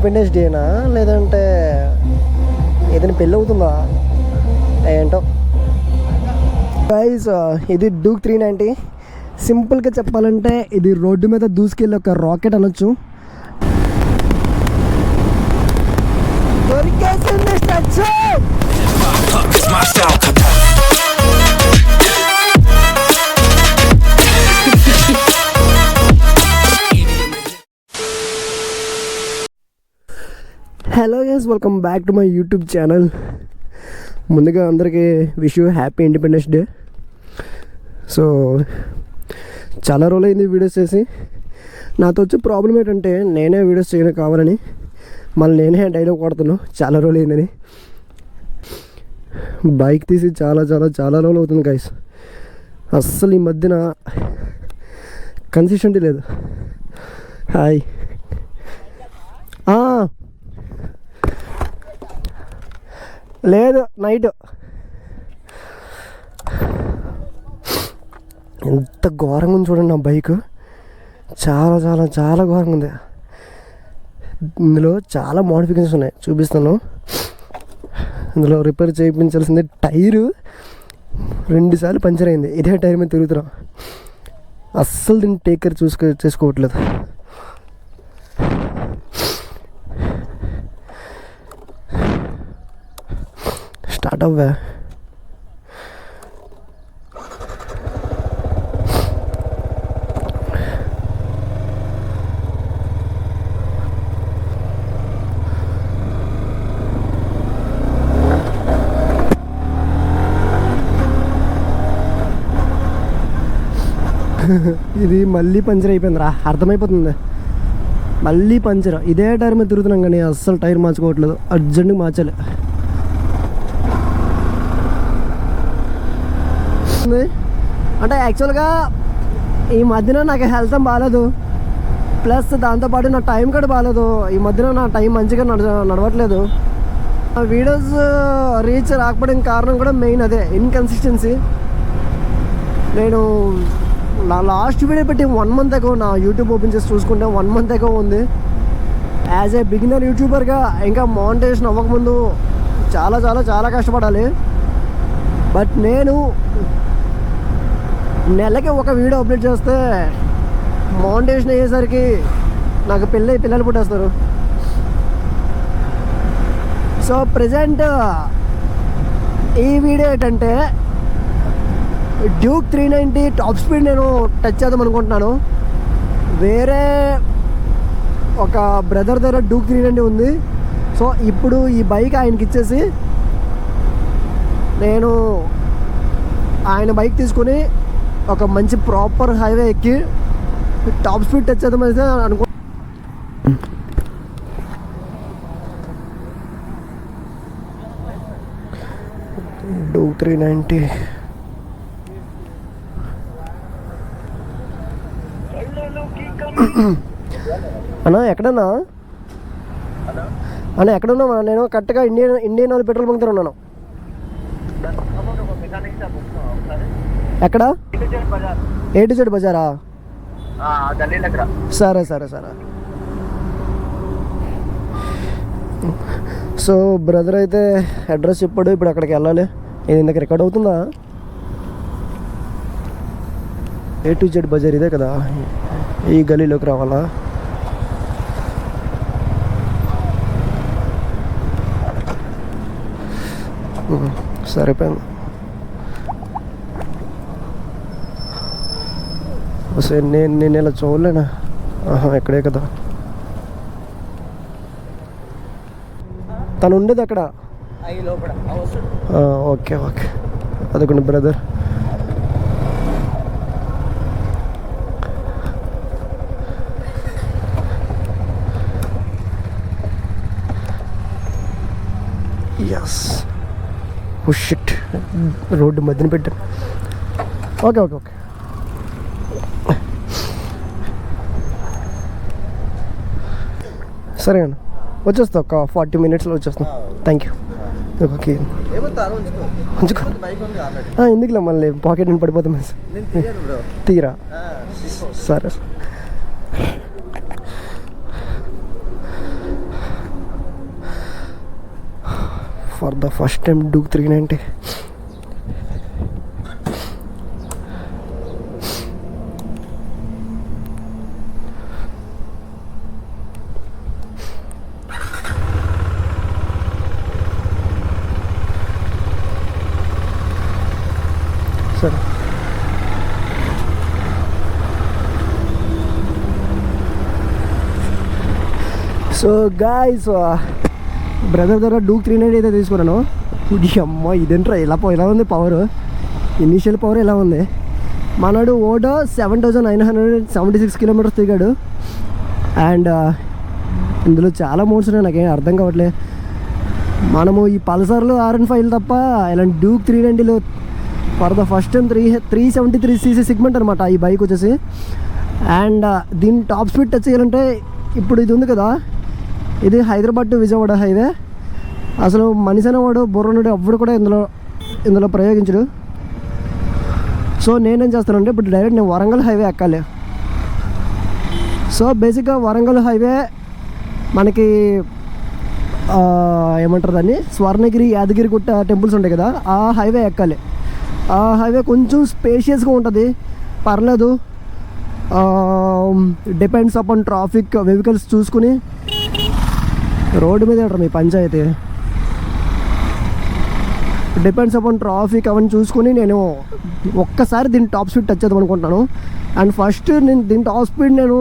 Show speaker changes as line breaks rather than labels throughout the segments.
Independence డేనా లేదంటే ఏదైనా పెళ్ళి అవుతుందా ఏంటో గైస్. ఇది డ్యూక్ 390. సింపుల్గా చెప్పాలంటే ఇది రోడ్డు మీద దూసుకెళ్ళి ఒక రాకెట్ అనొచ్చు. దొరికేసింది statue. Hello guys, welcome back to my YouTube channel. ముందుగా అందరికీ wish you happy Independence Day. So చాలా రోజులైంది వీడియోస్ చేసి. నాతో వచ్చే ప్రాబ్లం ఏంటంటే నేనే వీడియోస్ చేయడం కావాలని మళ్ళీ నేనే డైలాగ్ కొడుతున్నాను చాలా రోజులైందని. బైక్ తీసి చాలా చాలా చాలా రోజులు అవుతుంది గైస్. అస్సలు ఈ మధ్యన కన్సిస్టెంట్ లేదు. హాయ్. లేదు, నైట్. ఎంత ఘోరంగా ఉంది చూడండి నా బైక్. చాలా చాలా చాలా ఘోరంగా ఉంది. ఇందులో చాలా మోడిఫికేషన్స్ ఉన్నాయి, చూపిస్తాను. ఇందులో రిపేర్ చేయించాల్సింది టైరు 2 సార్లు పంచర్ అయింది. ఇదే టైర్ మీద తిరుగుతున్నాం. అస్సలు దీన్ని టేక్ కేర్ చేసుకోవట్లేదు. స్టార్ట్ అవ్వా. ఇది మళ్ళీ పంచర్ అయిపోయిందిరా, అర్థమైపోతుంది. మళ్ళీ పంచర్. ఇదే టైర్ మీద తిరుగుతున్నాం కానీ అస్సలు టైర్ మార్చుకోవట్లేదు. అర్జెంట్గా మార్చాలి. అంటే యాక్చువల్గా ఈ మధ్యన నాకు హెల్త్ బాగాలేదు, ప్లస్ దాంతోపాటు నా టైం కూడా బాగాలేదు. ఈ మధ్యన నా టైం మంచిగా నడవట్లేదు. వీడియోస్ రీచ్ రాకపోవడానికి కారణం కూడా మెయిన్ అదే, ఇన్కన్సిస్టెన్సీ. నేను నా లాస్ట్ వీడియో పెట్టి 1 మంత్ అగో నా యూట్యూబ్ ఓపెన్ చేసి చూసుకుంటే 1 మంత్ అగో ఉంది. యాజ్ ఏ బిగినర్ యూట్యూబర్గా ఇంకా మానిటైజేషన్ అవ్వకముందు చాలా చాలా చాలా కష్టపడాలి. బట్ నేను నెలకి ఒక వీడియో అప్లోడ్ చేస్తే మానిటైజేషన్ అయ్యేసరికి నాకు పిల్లలు పుట్టేస్తారు. సో ప్రజెంట్ ఈ వీడియో ఏంటంటే డ్యూక్ 390 టాప్ స్పీడ్ నేను టచ్ చేద్దాం అనుకుంటున్నాను. వేరే ఒక బ్రదర్ దగ్గర డ్యూక్ 390 ఉంది. సో ఇప్పుడు ఈ బైక్ ఆయనకి ఇచ్చేసి నేను ఆయన బైక్ తీసుకుని ఒక మంచి ప్రాపర్ హైవే ఎక్కి టాప్ స్పీడ్ టచ్ చేద్దామని అనుకో. డ్యూక్ 390 అన్నా ఎక్కడన్నా? అన్న ఎక్కడున్నామా? నేను కరెక్ట్గా ఇండియన్ ఆయిల్ పెట్రోల్ బంక్ దగ్గర ఉన్నాను. ఎక్కడ? A to Z బజారా? సరే సరే సరే. సో బ్రదర్ అయితే అడ్రస్ చెప్పాడు, ఇప్పుడు అక్కడికి వెళ్ళాలి. ఇది ఇందాక రికార్డ్ అవుతుందా? A to Z బజార్ ఇదే కదా, ఈ గలీలోకి రావాలా? సరిపోయింది. సరే నేను ఇలా చూడలేనా? ఇక్కడే కదా తను ఉండేది. అక్కడ ఓకే ఓకే. అదొకండి బ్రదర్. ఎస్. షిట్, రోడ్డు మధ్యన పెట్టాను. Okay okay okay. సరే అన్న, వచ్చేస్తా. ఒక 40 minutesలో వచ్చేస్తాను. Thank you. ఓకే, ఎందుకులే మళ్ళీ పాకెట్ నేను పడిపోతాం. తీరా. సరే. For the first time డూక్ 390. సరే, సో గాయ్స్ బ్రదర్ దగ్గర డూక్ 390 అయితే తీసుకున్నాను. అమ్మ ఇదేంట్రా ఇలా ఉంది పవర్, ఇనీషియల్ పవర్ ఎలా ఉంది. మనడు ఓడో 7,976 కిలోమీటర్స్ తిరిగాడు. అండ్ ఇందులో చాలా మోడ్స్ ఉన్నాయి, నాకేం అర్థం కావట్లేదు. మనము ఈ పల్సర్లు R15 తప్ప ఇలాంటి డూక్ 390లో for the first time 373cc segment అనమాట ఈ బైక్ వచ్చేసి. అండ్ దీని టాప్ స్పీడ్ టచ్ చేయాలంటే ఇప్పుడు ఇది ఉంది కదా, ఇది హైదరాబాద్ టు విజయవాడ హైవే. అసలు మనిషి అనేవాడు బుర్రనుడు ఎవ్వడు కూడా ఇందులో ప్రయోగించడు. సో నేనేం చేస్తానంటే ఇప్పుడు డైరెక్ట్ నేను వరంగల్ హైవే ఎక్కాలి. సో బేసిక్గా వరంగల్ హైవే మనకి ఏమంటారు దాన్ని, స్వర్ణగిరి యాదగిరిగుట్ట టెంపుల్స్ ఉంటాయి కదా, ఆ హైవే ఎక్కాలి. ఆ హైవే కొంచెం స్పేషియస్గా ఉంటుంది, పర్లేదు. డిపెండ్స్ అపాన్ ట్రాఫిక్ వెహికల్స్ చూసుకుని రోడ్డు మీద ఉంటారు మీ పంచాయతీ. డిపెండ్స్ అపాన్ ట్రాఫిక్ అవన్నీ చూసుకుని నేను ఒక్కసారి దీని టాప్ స్పీడ్ టచ్ చేద్దాం అనుకుంటున్నాను. అండ్ ఫస్ట్ నేను దీని టాప్ స్పీడ్ నేను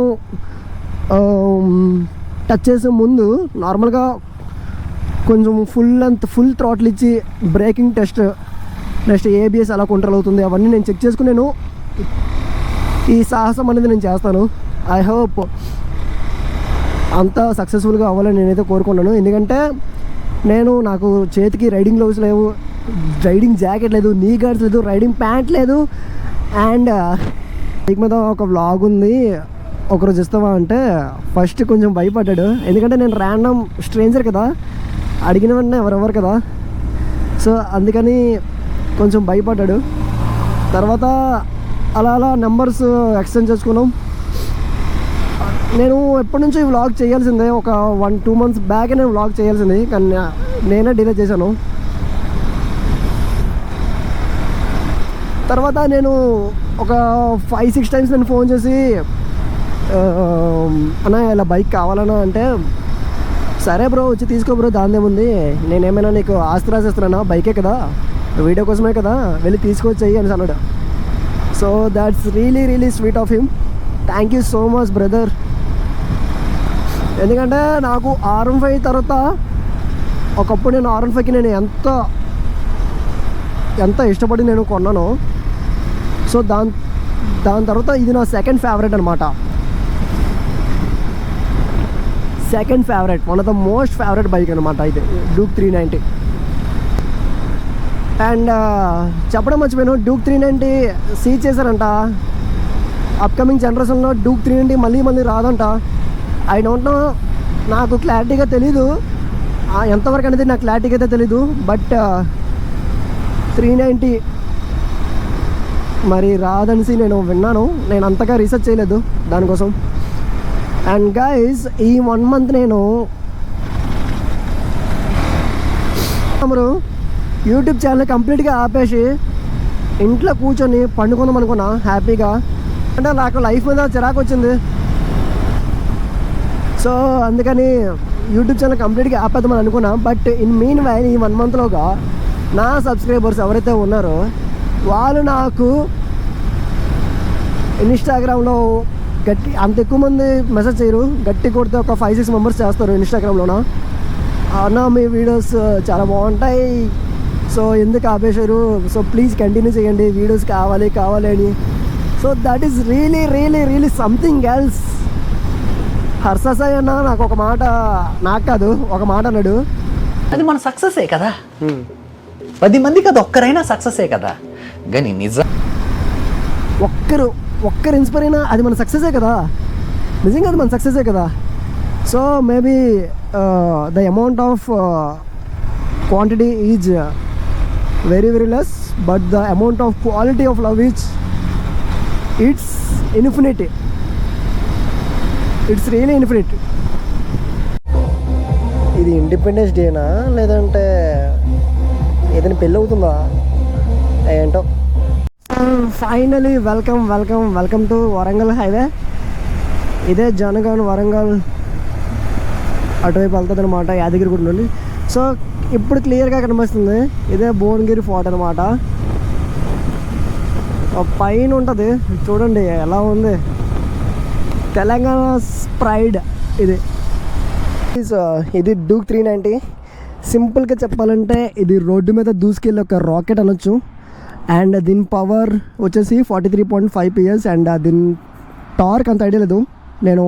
టచ్ చేసే ముందు నార్మల్గా కొంచెం ఫుల్ థ్రాటిల్ ఇచ్చి బ్రేకింగ్ టెస్ట్, నెక్స్ట్ ABS ఎలా కంట్రోల్ అవుతుంది అవన్నీ నేను చెక్ చేసుకుని నేను ఈ సాహసం అనేది నేను చేస్తాను. ఐ హోప్ అంతా సక్సెస్ఫుల్గా అవ్వాలని నేనైతే కోరుకున్నాను. ఎందుకంటే నాకు చేతికి రైడింగ్ గ్లౌస్ లేవు, రైడింగ్ జాకెట్ లేదు, నీ గార్డ్స్ లేదు, రైడింగ్ ప్యాంట్ లేదు. అండ్ బైక్ మీద ఒక వ్లాగ్ ఉంది, ఒకరోజు ఇస్తావా అంటే ఫస్ట్ కొంచెం భయపడ్డాడు. ఎందుకంటే నేను ర్యాండమ్ స్ట్రేంజర్ కదా, అడిగిన వెంటనే ఎవరెవరు కదా, సో అందుకని కొంచెం భయపడ్డాడు. తర్వాత అలా నెంబర్స్ ఎక్స్చేంజ్ చేసుకున్నాం. నేను ఎప్పటి నుంచో ఈ వ్లాగ్ చేయాల్సిందే, ఒక 1-2 months బ్యాక్ నేను వ్లాగ్ చేయాల్సింది, కానీ నేనే డిలే చేశాను. తర్వాత నేను ఒక 5-6 times నేను ఫోన్ చేసి అన్న ఇలా బైక్ కావాలన్నా అంటే, సరే బ్రో వచ్చి తీసుకో బ్రో, దానిదేముంది, నేనేమైనా నీకు ఆస్తి రాసేస్తున్నానా, బైకే కదా, వీడియో కోసమే కదా, వెళ్ళి తీసుకొచ్చేయి అని అన్నాడు. So that's really sweet of him. Thank you so much brother. ఎందుకంటే నాకు R15 తర్వాత ఒకప్పుడు నేను R15కి నేను ఎంత ఇష్టపడి నేను కొన్నాను. సో దాని తర్వాత ఇది నా సెకండ్ ఫేవరెట్ అనమాట. Second favourite, one of the most favourite bike అనమాట ఇది డూక్ 390. అండ్ చెప్పడం మర్చిపోయాను, డూక్ 390 సీజ్ చేశారంట. అప్కమింగ్ జనరేషన్లో డూక్ 390 మళ్ళీ రాదంట. ఐ డోంట్ నో, నాకు క్లారిటీగా తెలీదు ఎంతవరకు అనేది, నాకు క్లారిటీగా అయితే తెలీదు. బట్ 390 మరి రాదనిసి నేను విన్నాను, నేను అంతగా రీసెర్చ్ చేయలేదు దానికోసం. అండ్ గైస్ ఈ 1 month నేను యూట్యూబ్ ఛానల్ కంప్లీట్గా ఆపేసి ఇంట్లో కూర్చొని పండుకుందాం అనుకున్నా హ్యాపీగా. అంటే నాకు లైఫ్ మీద చిరాకు వచ్చింది. సో అందుకని యూట్యూబ్ ఛానల్ కంప్లీట్గా ఆపేద్దామని అనుకున్నా. బట్ ఇన్ మీన్ వైల్ ఈ 1 monthలోగా నా సబ్స్క్రైబర్స్ ఎవరైతే ఉన్నారో వాళ్ళు నాకు ఇన్స్టాగ్రామ్లో అంత ఎక్కువ మంది మెసేజ్ చేయరు, గట్టి కొడితే ఒక 5-6 members చేస్తారు ఇన్స్టాగ్రామ్లోన. అన్న మీ వీడియోస్ చాలా బాగుంటాయి, సో ఎందుకు ఆపేశారు, సో ప్లీజ్ కంటిన్యూ చేయండి, వీడియోస్ కావాలి అని. So that is really something else. Harsha Sai అన్న నాకు ఒక మాట, నాకు కాదు ఒక మాట అన్నాడు,
అది మన సక్సెసే కదా, 10 మందికి అది ఒక్కరైనా సక్సెసే కదా. కానీ నిజం
ఒక్కరు ఇన్స్పైర్ అయినా అది మన సక్సెసే కదా, నిజంగా అది మన సక్సెసే కదా. So maybe the amount of quantity is very less, but the amount of quality of love is it's infinite. It's really infinite. ఇది ఇండిపెండెన్స్ డేనా లేదంటే ఏదైనా పెళ్ళి అవుతుందా ఏంటో. Finally welcome to Warangal highway. ఇదే జనగాన్ వరంగల్ అటువైపు వెళ్తుంది అనమాట, యాదగిరిగుట్ట నుండి. సో ఇప్పుడు క్లియర్గా కనిపిస్తుంది, ఇదే భువనగిరి ఫోర్ట్ అనమాట. పైన ఉంటుంది చూడండి ఎలా ఉంది, తెలంగాణ ప్రైడ్ ఇది. ఇది డ్యూక్ 390. సింపుల్గా చెప్పాలంటే ఇది రోడ్డు మీద దూసుకెళ్ళి ఒక రాకెట్ అనొచ్చు. అండ్ దీని పవర్ వచ్చేసి 43.5 PS. అండ్ దీని టార్క్ అంత ఐడియా లేదు, నేను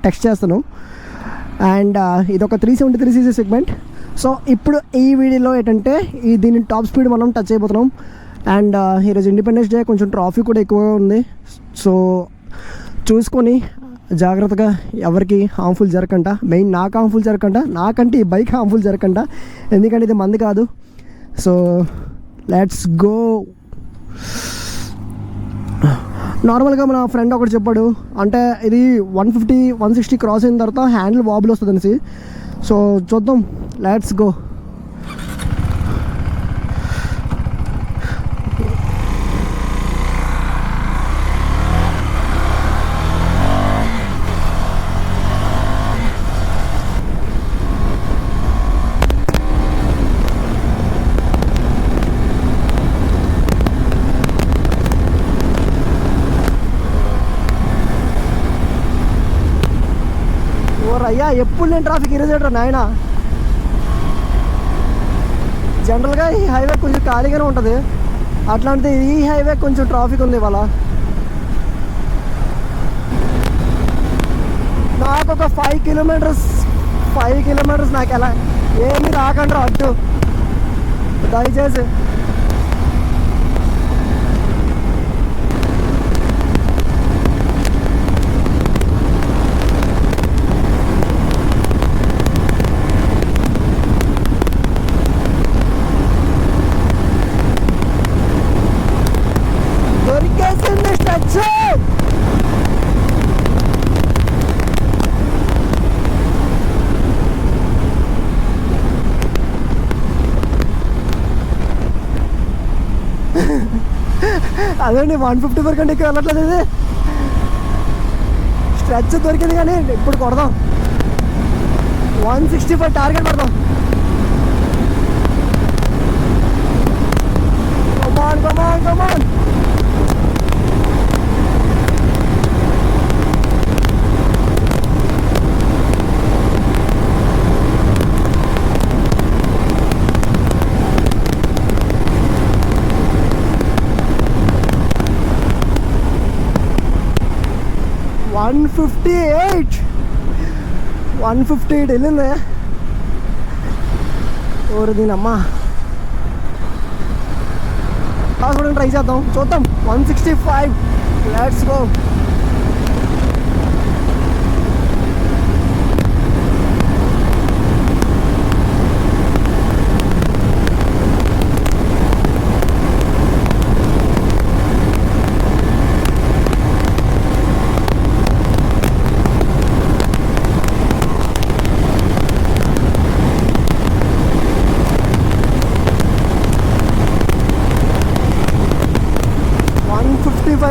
టెక్స్ట్ చేస్తాను. అండ్ ఇది ఒక 373cc సెగ్మెంట్. సో ఇప్పుడు ఈ వీడియోలో ఏంటంటే దీని టాప్ స్పీడ్ మనం టచ్ అయిపోతున్నాం. అండ్ ఈరోజు ఇండిపెండెన్స్ డే, కొంచెం ట్రాఫిక్ కూడా ఎక్కువగా ఉంది. సో చూసుకొని జాగ్రత్తగా ఎవరికి హార్మ్ఫుల్ జరగకుండా, మెయిన్ నాకు హార్మ్ఫుల్ జరగకుండా, నాకంటే ఈ బైక్ హార్మ్ఫుల్ జరగకుండా, ఎందుకంటే ఇది మంది కాదు. So let's go. నార్మల్గా మన ఫ్రెండ్ ఒకటి చెప్పాడు, అంటే ఇది 150 160 క్రాస్ అయిన తర్వాత హ్యాండిల్ వాబుల్ వస్తుంది అనేసి. సో చూద్దాం, లెట్స్ గో. అయ్యా ఎప్పుడు నేను ట్రాఫిక్ ఇరేజేటర్ నాయన. జనరల్గా ఈ హైవే కొంచెం ఖాళీగానే ఉంటుంది, అట్లాంటిది ఈ హైవే కొంచెం ట్రాఫిక్ ఉంది ఇవాళ. నాకు ఒక 5 కిలోమీటర్స్ నాకు ఎలా ఏమి రాకండి అడ్డు దయచేసి. అదేండి 154 కంటే ఎక్కువ వెళ్ళట్లేదు. ఇది స్ట్రెచ్ దొరికింది కానీ ఇప్పుడు కొడదాం, 165 టార్గెట్ పడదాం. కమాన్ 158 వెళ్ళింది. ఓరు దీనమ్మా, కాసుకోవడానికి ట్రై చేద్దాం, చూద్దాం. 165, లెట్స్ గో.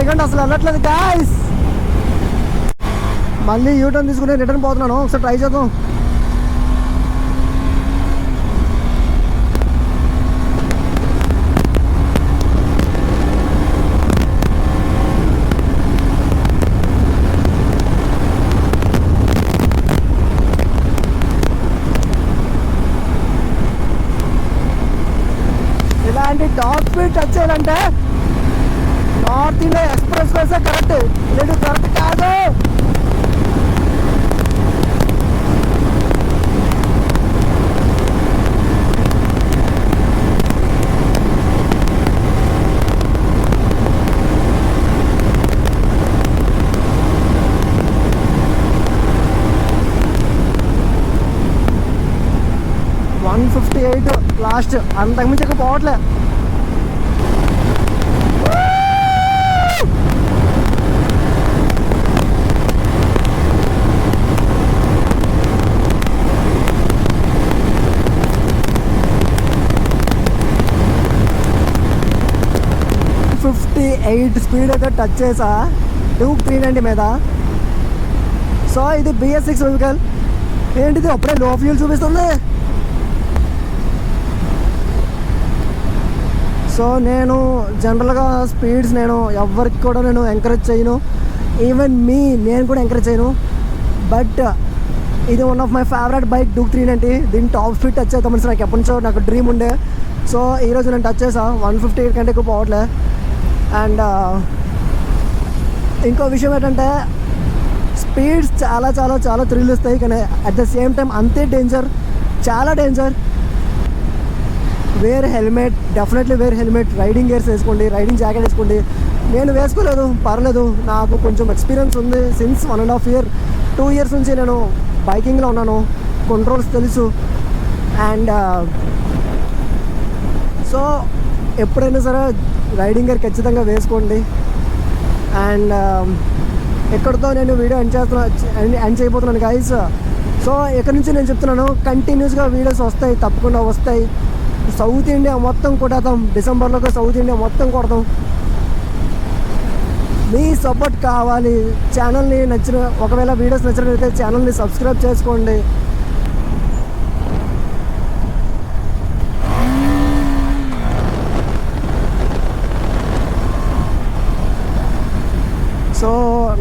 కంటే అసలు వెళ్ళట్లేదు గాయ్స్. మళ్ళీ యూటర్న్ తీసుకుని రిటర్న్ పోతున్నాను, ఒకసారి ట్రై చేద్దాం. ఇలాంటి టాప్ స్పీడ్ టచ్ చేయాలంటే నార్త్ ఇండియా ఎక్స్ప్రెస్ వేసే కరెక్ట్, లేదు కరెక్ట్ కాదు. లాస్ట్ అంతకుమించి ఎక్కువ పోవట్లే. లైట్ స్పీడ్ అయితే టచ్ చేసా డ్యూక్ 390 మీద. సో ఇది BS6 వెహికల్. ఏంటిది అప్పుడే లో ఫ్యూల్ చూపిస్తుంది. సో నేను జనరల్గా స్పీడ్స్ నేను ఎవరికి కూడా నేను ఎంకరేజ్ చేయను, ఈవెన్ నేను కూడా ఎంకరేజ్ చేయను. బట్ ఇది one of my favourite bike Duke 390. దీని టాప్ స్పీడ్ టచ్ అవుతాం మనసు నాకు ఎప్పటి నుంచో నాకు డ్రీమ్ ఉండే. సో ఈరోజు నేను టచ్ చేసా 150 కంటే ఎక్కువ పోవట్లే. అండ్ ఇంకో విషయం ఏంటంటే స్పీడ్స్ చాలా చాలా చాలా థ్రిల్ ఇస్తాయి, కానీ అట్ ద సేమ్ టైం అంతే డేంజర్, చాలా danger. Wear helmet, definitely wear helmet. Riding gears వేసుకోండి, రైడింగ్ జాకెట్ వేసుకోండి. నేను వేసుకోలేదు, పర్లేదు, నాకు కొంచెం ఎక్స్పీరియన్స్ ఉంది. సిన్స్ 1.5 year 2 years నుంచి నేను బైకింగ్లో ఉన్నాను, కంట్రోల్స్ తెలుసు. అండ్ సో ఎప్పుడైనా సరే రైడింగ్ గేర్ ఖచ్చితంగా వేసుకోండి. అండ్ ఎక్కడితో నేను వీడియో ఎండ్ చేయబోతున్నాను గైస్. సో ఇక్కడ నుంచి నేను చెప్తున్నాను, కంటిన్యూస్గా వీడియోస్ వస్తాయి, తప్పకుండా వస్తాయి. సౌత్ ఇండియా మొత్తం కొడతాం, డిసెంబర్లోకి సౌత్ ఇండియా మొత్తం కొడతాం. మీ సపోర్ట్ కావాలి. ఛానల్ని ఒకవేళ వీడియోస్ నచ్చినట్లయితే ఛానల్ని సబ్స్క్రైబ్ చేసుకోండి. సో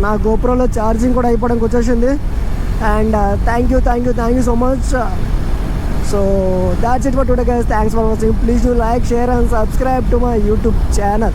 నా గోప్రోలో ఛార్జింగ్ కూడా అయిపోవడానికి వచ్చేసింది. And thank you so much. So that's it for today guys. Thanks for watching. Please do like, share and subscribe to my YouTube channel.